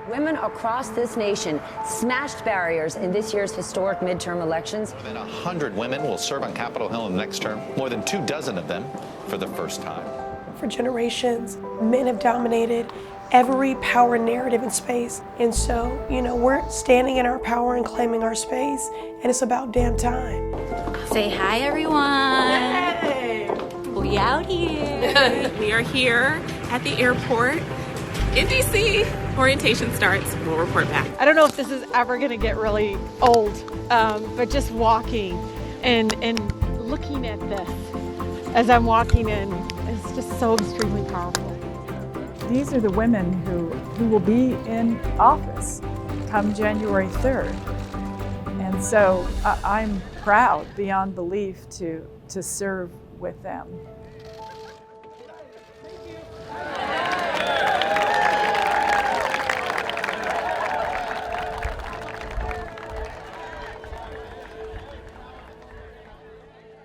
Women across this nation smashed barriers in this year's historic midterm elections. More than 100 women will serve on Capitol Hill in the next term, more than 24 of them for the first time. For generations, men have dominated every power narrative in space. And so, we're standing in our power and claiming our space, and it's about damn time. Say hi, everyone. Hey. We out here. We are here at the airport in DC. Orientation starts. We'll report back. I don't know if this is ever going to get really old, but just walking and looking at this as I'm walking in is just so extremely powerful. These are the women who will be in office come January 3rd. And so I'm proud beyond belief to serve with them.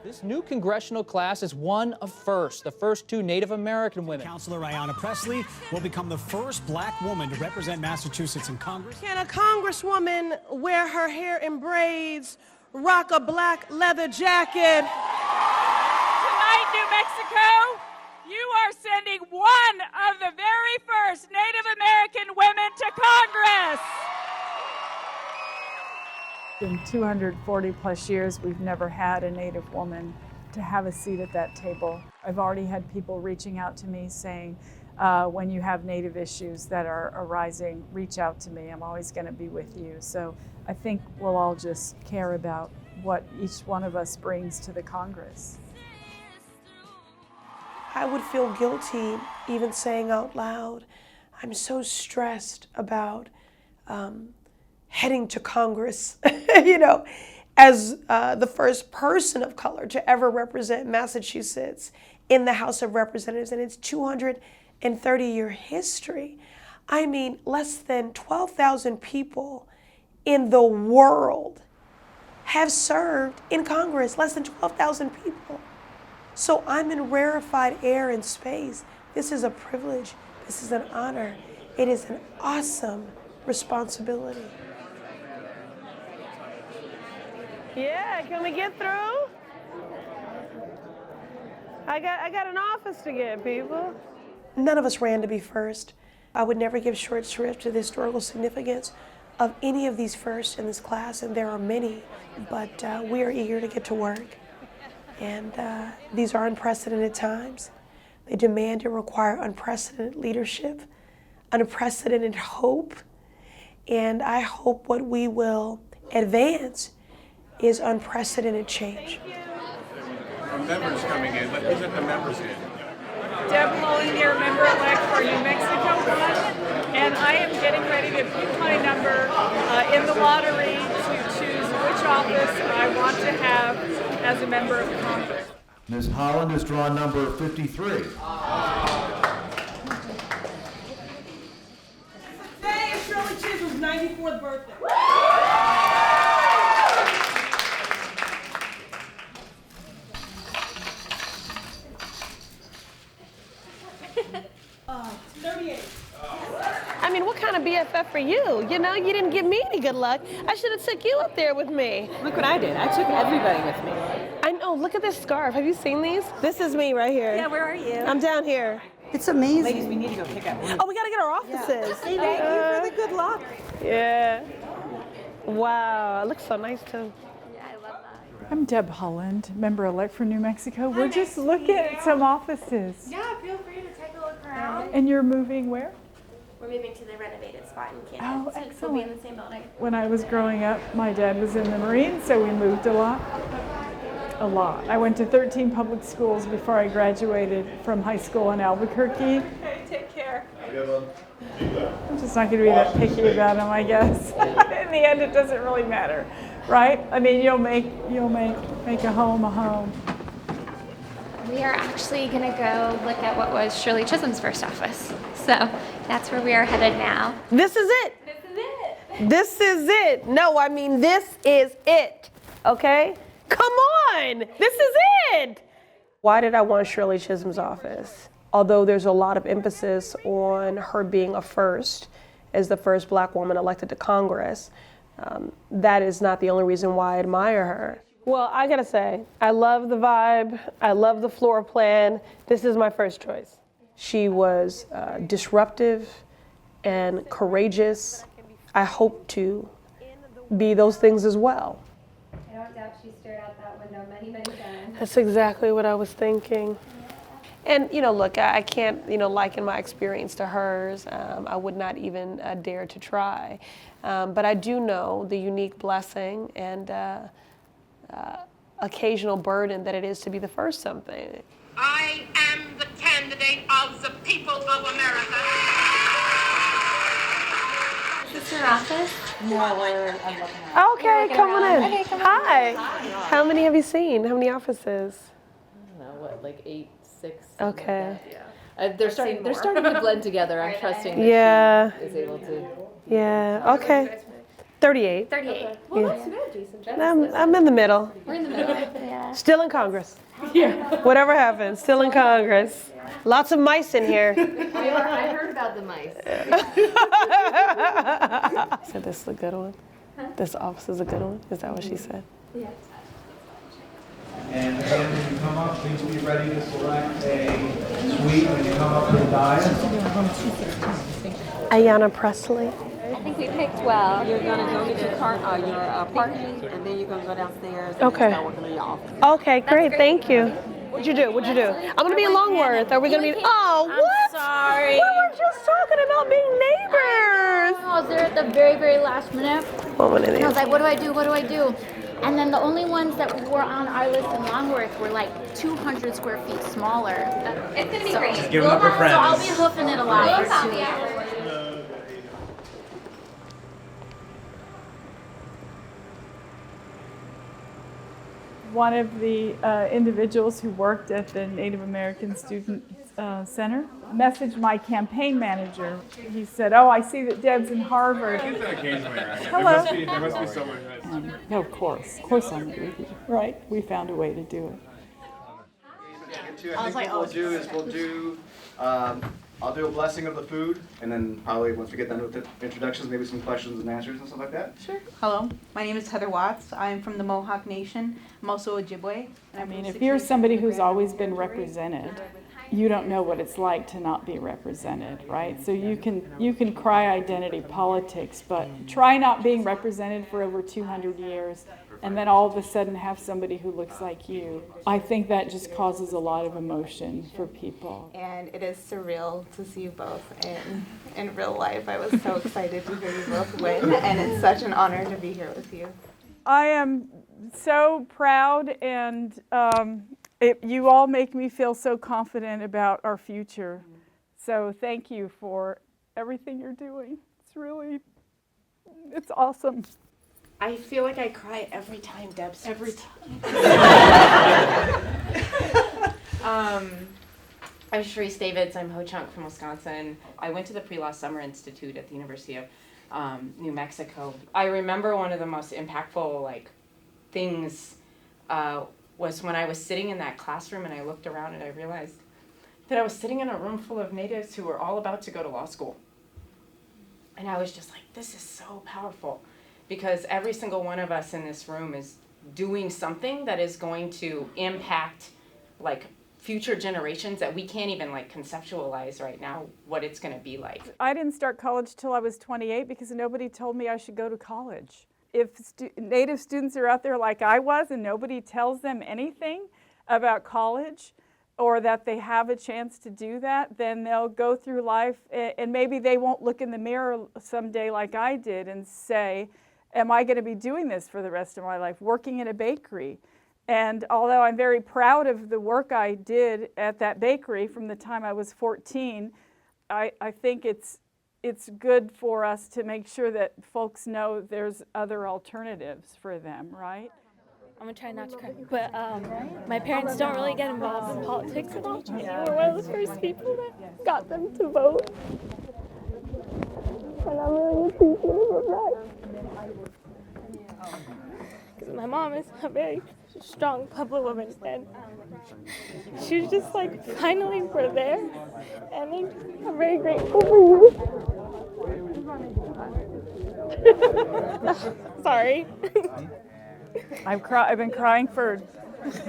This new congressional class is one of the first two Native American women. Councilor Ayanna Pressley will become the first black woman to represent Massachusetts in Congress. Can a congresswoman wear her hair in braids, rock a black leather jacket? Tonight, New Mexico, you are sending one of the very first Native American women to Congress. In 240 plus years, we've never had a Native woman to have a seat at that table. I've already had people reaching out to me saying, when you have Native issues that are arising, reach out to me. I'm always going to be with you. So I think we'll all just care about what each one of us brings to the Congress. I would feel guilty even saying out loud, I'm so stressed about heading to Congress, as the first person of color to ever represent Massachusetts in the House of Representatives in its 230-year history. I mean, less than 12,000 people in the world have served in Congress, less than 12,000 people. So I'm in rarefied air and space. This is a privilege. This is an honor. It is an awesome responsibility. Yeah, can we get through? I got an office to get, people. None of us ran to be first. I would never give short shrift to the historical significance of any of these firsts in this class, and there are many, but we are eager to get to work. And these are unprecedented times. They demand and require unprecedented leadership, unprecedented hope, and I hope what we will advance is unprecedented change. Members coming in. Let's present the members in. Deb Haaland here, member-elect for New Mexico 1, and I am getting ready to pick my number in the lottery to choose which office I want to have as a member of Congress. Ms. Haaland has drawn number 53. Today is Shirley Chisholm's 94th birthday. 38. I mean, what kind of BFF for you? You didn't give me any good luck. I should have took you up there with me. Look what I did. I took everybody with me. I know, look at this scarf. Have you seen these? This is me right here. Yeah, where are you? I'm down here. It's amazing. Ladies, we need to go pick up one. Oh, we gotta get our offices. Yeah. Thank you for the good luck. Yeah. Wow, it looks so nice too. I'm Deb Haaland, member-elect for New Mexico. We're just looking at some offices. Yeah, feel free to take a look around. And you're moving where? We're moving to the renovated spot in Canton. Oh, so excellent. we'll be in the same building. When I was growing up, my dad was in the Marines, so we moved a lot. A lot. I went to 13 public schools before I graduated from high school in Albuquerque. Okay, take care. I'm just not going to be that picky about them, I guess. In the end, it doesn't really matter, right? I mean, you'll make a home a home. We are actually going to go look at what was Shirley Chisholm's first office. So that's where we are headed now. This is it. This is it. This is it. No, I mean, this is it. Okay? Come on. This is it. Why did I want Shirley Chisholm's office? Although there's a lot of emphasis on her being a first as the first black woman elected to Congress. That is not the only reason why I admire her. Well, I gotta say, I love the vibe, I love the floor plan. This is my first choice. She was disruptive and courageous. I hope to be those things as well. I don't doubt she stared out that window many, many times. That's exactly what I was thinking. And, look, I can't, liken my experience to hers. I would not even dare to try. But I do know the unique blessing and occasional burden that it is to be the first something. I am the candidate of the people of America. Is this your office? No, I'm looking Okay, come on in. Okay, come on. Hi. How many have you seen? How many offices? I don't know, what, like 8, 6? Okay. Like that, yeah. They're starting to blend together. I'm trusting that she is able to. Yeah, okay. 38. 38. Well, that's good, Jason. I'm in the middle. We're in the middle. Yeah. Still in Congress. Whatever happens, still in Congress. Lots of mice in here. I heard about the mice. So this is a good one? This office is a good one? Is that what she said? Yeah. And again, when you come up, please be ready to select a suite when you come up to the dais. Ayanna Pressley. I think we picked well. You're gonna go get your parking, and then you're gonna go downstairs and Okay. start working on your office. Okay, great, thank you. What'd you do? I'm gonna be in Longworth. Are we gonna be? Oh, what? Sorry. We were just talking about being neighbors. I was there at the very, very last minute. One of And I was like, what do I do? What do I do? And then the only ones that were on our list in Longworth were like 200 square feet smaller. It's going to be great. Just give them up her friends. So I'll be hoofing it a lot for 2 hours. One of the individuals who worked at the Native American Student Center messaged my campaign manager. He said, "Oh, I see that Deb's in Harvard." Hello. There must be someone. No, of course I'll meet with you. Right? We found a way to do it. I think what we'll do is I'll do a blessing of the food, and then probably once we get done with the introductions, maybe some questions and answers and stuff like that. Sure. Hello, my name is Heather Watts. I'm from the Mohawk Nation. I'm also Ojibwe. I mean, if you're somebody who's always been represented, you don't know what it's like to not be represented, right? So you can cry identity politics, but try not being represented for over 200 years and then all of a sudden have somebody who looks like you. I think that just causes a lot of emotion for people. And it is surreal to see you both in real life. I was so excited to hear you both win, and it's such an honor to be here with you. I am so proud, and you all make me feel so confident about our future. So thank you for everything you're doing. It's awesome. I feel like I cry every time Deb says. Every I'm Shirley Davids. I'm Ho-Chunk from Wisconsin. I went to the Pre-Law Summer Institute at the University of New Mexico. I remember one of the most impactful things was when I was sitting in that classroom and I looked around and I realized that I was sitting in a room full of natives who were all about to go to law school. And I was just like, this is so powerful, because every single one of us in this room is doing something that is going to impact future generations that we can't even conceptualize right now what it's going to be like. I didn't start college till I was 28 because nobody told me I should go to college. If Native students are out there like I was and nobody tells them anything about college or that they have a chance to do that, then they'll go through life and maybe they won't look in the mirror someday like I did and say, am I going to be doing this for the rest of my life, working in a bakery? And although I'm very proud of the work I did at that bakery from the time I was 14, I think it's good for us to make sure that folks know there's other alternatives for them, right? I'm gonna try not to cry, but my parents don't really get involved in politics at all. You were one of the first people that got them to vote, and I'm really appreciative of that. Because my mom is a very strong public woman, and she's just finally we're there, and I'm very grateful for you. Sorry. I've been crying for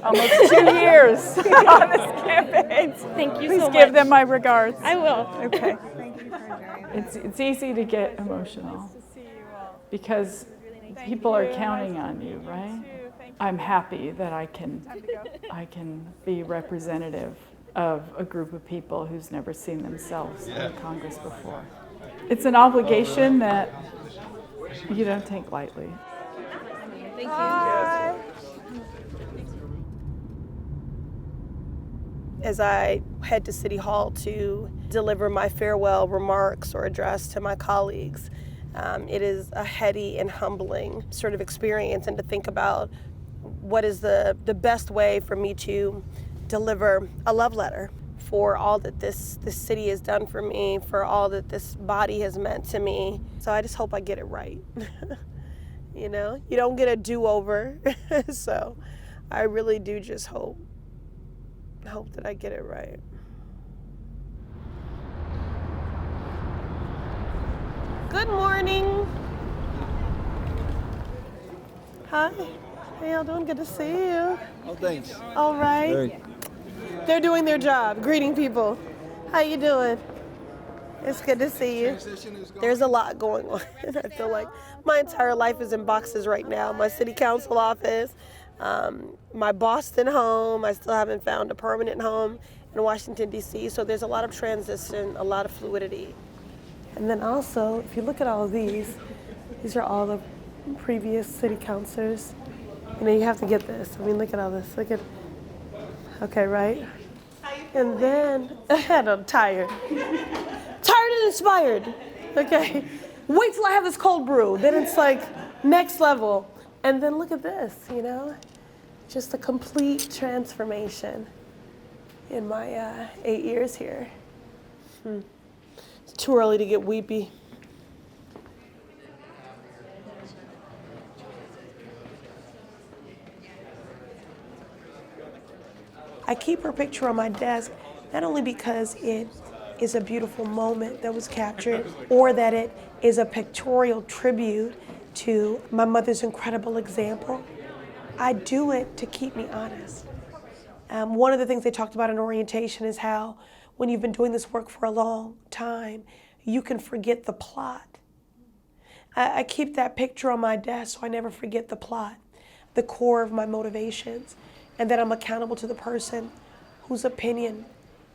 almost 2 years on this campaign. Thank you Please so much. Please give them my regards. I will. Okay. It's easy to get emotional because people are counting on you, right? I'm happy that I can be representative of a group of people who's never seen themselves in Congress before. It's an obligation that you don't take lightly. Thank you. Bye. As I head to City Hall to deliver my farewell remarks or address to my colleagues, it is a heady and humbling sort of experience, and to think about what is the best way for me to deliver a love letter for all that this city has done for me, for all that this body has meant to me. So I just hope I get it right. You know, you don't get a do-over. So I really do just hope that I get it right. Good morning. Hi. How y'all doing? Good to see you. Oh, thanks. All right. Very. They're doing their job, greeting people. How you doing? It's good to see you. There's a lot going on. I feel like my entire life is in boxes right now. My city council office, my Boston home. I still haven't found a permanent home in Washington, D.C. So there's a lot of transition, a lot of fluidity. And then also, if you look at all of these are all the previous city councilors. You know, you have to get this. I mean, look at all this. Look at, okay, right? And then, I'm tired. Tired and inspired. Okay. Wait till I have this cold brew. Then it's like next level. And then look at this, you know? Just a complete transformation in my 8 years here. It's too early to get weepy. I keep her picture on my desk, not only because it is a beautiful moment that was captured, or that it is a pictorial tribute to my mother's incredible example. I do it to keep me honest. One of the things they talked about in orientation is how when you've been doing this work for a long time, you can forget the plot. I keep that picture on my desk so I never forget the plot, the core of my motivations, and that I'm accountable to the person whose opinion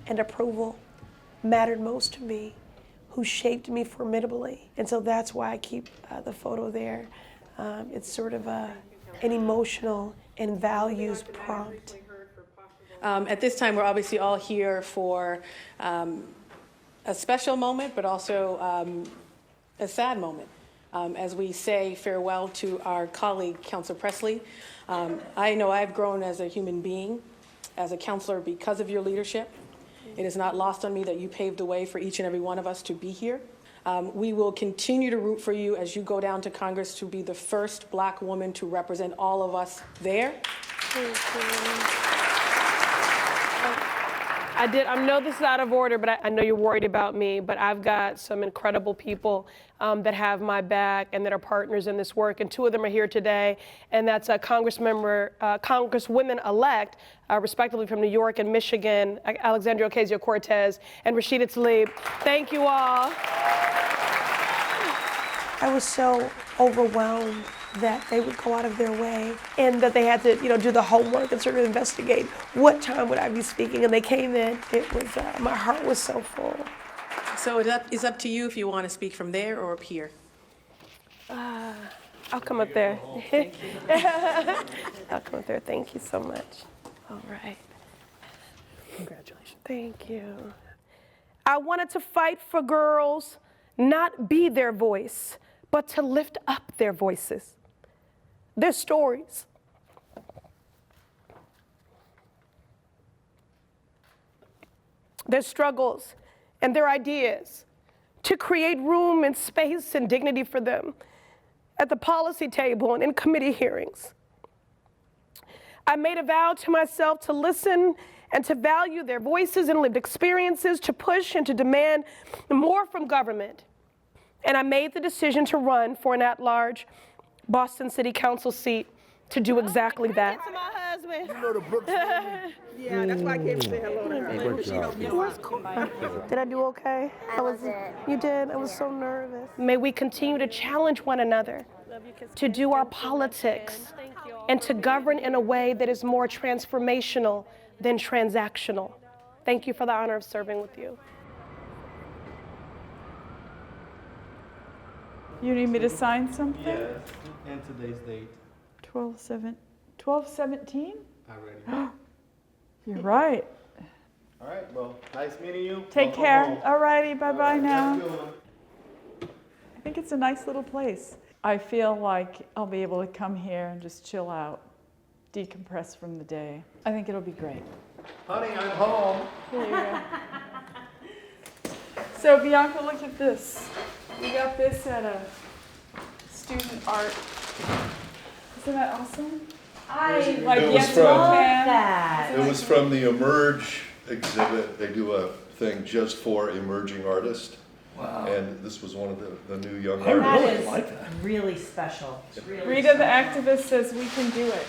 and approval mattered most to me, who shaped me formidably. And so that's why I keep the photo there. It's sort of an emotional and values prompt. At this time, we're obviously all here for a special moment, but also a sad moment. As we say farewell to our colleague, Councilor Pressley. I know I've grown as a human being, as a counselor, because of your leadership. It is not lost on me that you paved the way for each and every one of us to be here. We will continue to root for you as you go down to Congress to be the first Black woman to represent all of us there. I know this is out of order, but I know you're worried about me, but I've got some incredible people that have my back and that are partners in this work, and two of them are here today, and that's Congresswomen-elect, respectively from New York and Michigan, Alexandria Ocasio-Cortez and Rashida Tlaib. Thank you all. I was so overwhelmed that they would go out of their way and that they had to, do the homework and sort of investigate what time would I be speaking. And they came in. It was my heart was so full. So it's up to you if you want to speak from there or up here. I'll come up there. Thank you. I'll come up there. Thank you so much. All right. Congratulations. Thank you. I wanted to fight for girls, not be their voice, but to lift up their voices, their stories. Their struggles and their ideas, to create room and space and dignity for them at the policy table and in committee hearings. I made a vow to myself to listen and to value their voices and lived experiences, to push and to demand more from government, And I made the decision to run for an at-large Boston City Council seat to do exactly that. To my husband. You know the Brooks family? Yeah, that's why I came to say hello to her. Good job. Did I do okay? You did? I was so nervous. May we continue to challenge one another to do our politics and to govern in a way that is more transformational than transactional. Thank you for the honor of serving with you. You need me to sign something? Yes, and today's date. 12/17? Already. You're right. All right, well, nice meeting you. Take Welcome care. home. All righty, bye-bye now. Have a good one. I think it's a nice little place. I feel like I'll be able to come here and just chill out, decompress from the day. I think it'll be great. Honey, I'm home. There you go. So Bianca, look at this. We got this at a student art. Isn't that awesome? It was from the Emerge exhibit. They do a thing just for emerging artists. Wow. And this was one of the new young I artists. really like that. Really special. Really Rita the activist says we can do it.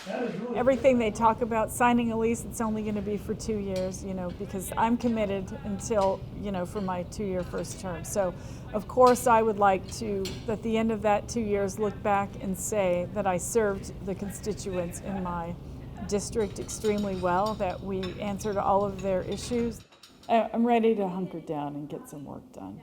That is really Everything they talk about, signing a lease, it's only going to be for 2 years, because I'm committed until, for my 2-year first term. So, of course, I would like to, at the end of that 2 years, look back and say that I served the constituents in my district extremely well, that we answered all of their issues. I'm ready to hunker down and get some work done.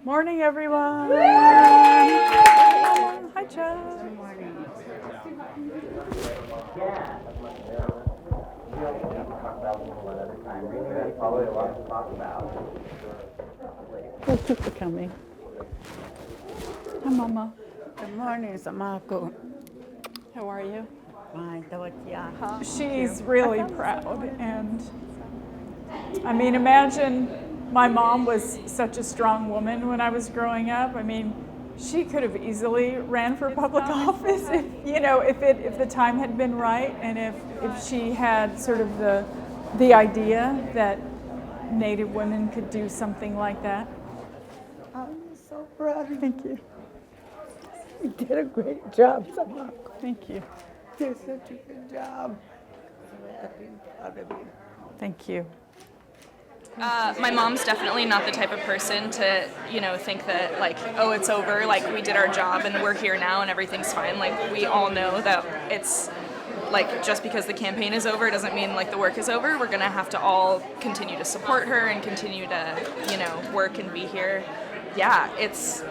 Morning, everyone. Hi, Chuck. Good morning. Thank you for coming. Hi, Mama. Good morning, Samako. How are you? Fine, She's really proud, and I mean, imagine my mom was such a strong woman when I was growing up. I mean, she could have easily ran for public office if the time had been right, and if she had sort of the idea that Native women could do something like that. I'm so proud. Thank you. You did a great job, Samako. Thank you. You did such a good job. I'm happy and proud of you. Thank you. My mom's definitely not the type of person to, think that oh, it's over, we did our job and we're here now and everything's fine. We all know that it's just because the campaign is over doesn't mean the work is over. We're gonna have to all continue to support her and continue to, work and be here. Yeah, it's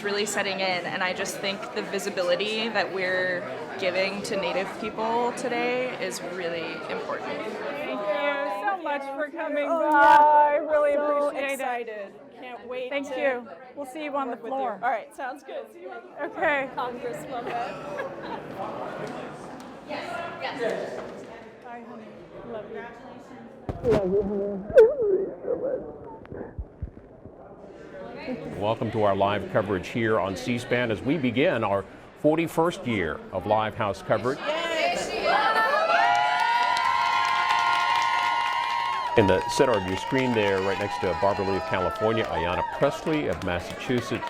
really setting in, and I just think the visibility that we're giving to Native people today is really important. Thank you so much for coming by. yeah. I really So appreciate excited. it. Can't wait. Thank to you. We'll see you on the work with floor. you. All right, sounds good. See you on the floor, Okay. Congresswoman. Yes. Bye, honey. Love you. Welcome to our live coverage here on C-SPAN as we begin our 41st year of live house coverage. In the center of your screen there, right next to Barbara Lee of California, Ayanna Pressley of Massachusetts.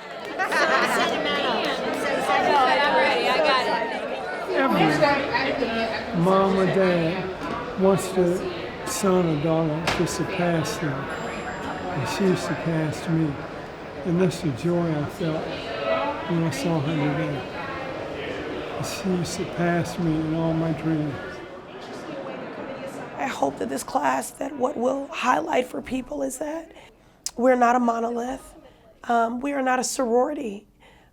Every mom or dad wants their son or daughter to surpass them, and she surpassed me. And that's the joy I felt when I saw her today. She surpassed me in all my dreams. I hope that this class, that what we'll highlight for people is that we're not a monolith. We are not a sorority.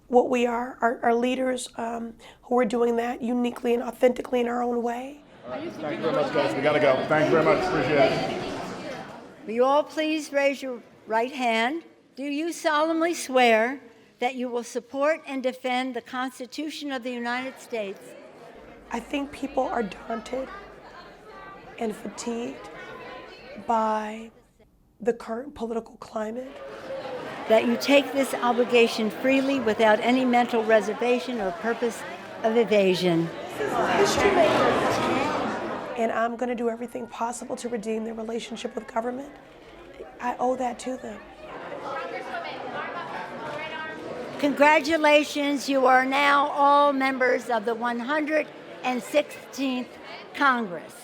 What we are leaders who are doing that uniquely and authentically in our own way. Thank you very much, guys. We gotta go. Thank you very much. Appreciate it. Will you all please raise your right hand? Do you solemnly swear that you will support and defend the Constitution of the United States? I think people are daunted and fatigued by the current political climate. that you take this obligation freely without any mental reservation or purpose of evasion. History maker. And I'm going to do everything possible to redeem their relationship with government. I owe that to them. Congratulations, you are now all members of the 116th Congress.